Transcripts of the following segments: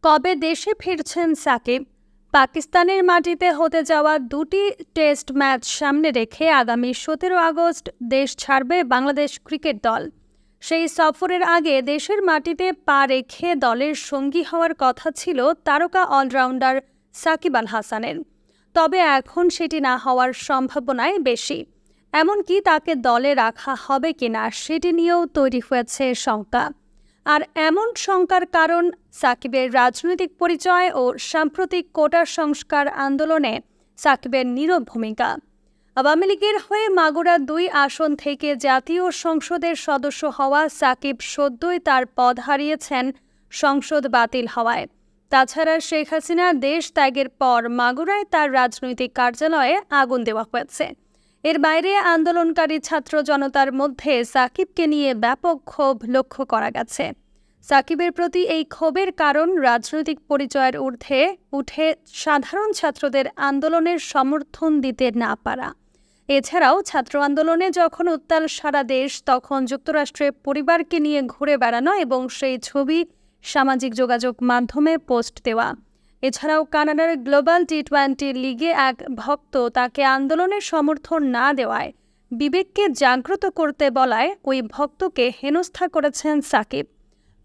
কবে দেশে ফিরছেন সাকিব? পাকিস্তানের মাটিতে হতে যাওয়া দুটি টেস্ট ম্যাচ সামনে রেখে আগামী 17 আগস্ট দেশ ছাড়বে বাংলাদেশ ক্রিকেট দল। সেই সফরের আগে দেশের মাটিতে পা রেখে দলের সঙ্গী হওয়ার কথা ছিল তারকা অলরাউন্ডার সাকিব আল হাসানের। তবে এখন সেটি না হওয়ার সম্ভাবনাই বেশি। এমনকি তাকে দলে রাখা হবে কিনা সেটি নিয়েও তৈরি হয়েছে শঙ্কা। আর এমন শঙ্কার কারণ সাকিবের রাজনৈতিক পরিচয় ও সাম্প্রতিক কোটা সংস্কার আন্দোলনে সাকিবের নীরব ভূমিকা। আওয়ামী লীগের হয়ে মাগুরা ২ আসন থেকে জাতীয় সংসদের সদস্য হওয়া সাকিব সদ্যই তার পদ হারিয়েছেন সংসদ বাতিল হওয়ায়। তাছাড়া শেখ হাসিনা দেশ ত্যাগের পর মাগুরায় তার রাজনৈতিক কার্যালয়ে আগুন দেওয়া হয়েছে। এর বাইরে আন্দোলনকারী ছাত্র জনতার মধ্যে সাকিবকে নিয়ে ব্যাপক ক্ষোভ লক্ষ্য করা গেছে। সাকিবের প্রতি এই ক্ষোভের কারণ রাজনৈতিক পরিচয়ের ঊর্ধ্বে উঠে সাধারণ ছাত্রদের আন্দোলনের সমর্থন দিতে না পারা। এছাড়াও ছাত্র আন্দোলনে যখন উত্তাল সারা দেশ, তখন যুক্তরাষ্ট্রে পরিবারকে নিয়ে ঘুরে বেড়ানো এবং সেই ছবি সামাজিক যোগাযোগ মাধ্যমে পোস্ট দেওয়া। এছাড়াও কানাডার গ্লোবাল টি-20 লিগে এক ভক্ত তাকে আন্দোলনের সমর্থন না দেওয়ায় বিবেককে জাগ্রত করতে বলায় ওই ভক্তকে হেনস্থা করেছেন সাকিব।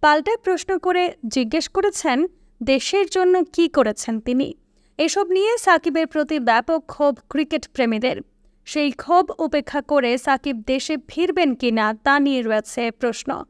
পাল্টা প্রশ্ন করে জিজ্ঞেস করেছেন দেশের জন্য কি করেছেন তিনি। এসব নিয়ে সাকিবের প্রতি ব্যাপক ক্ষোভ ক্রিকেট প্রেমীদের। সেই ক্ষোভ উপেক্ষা করে সাকিব দেশে ফিরবেন কিনা তা নিয়ে রয়েছে প্রশ্ন।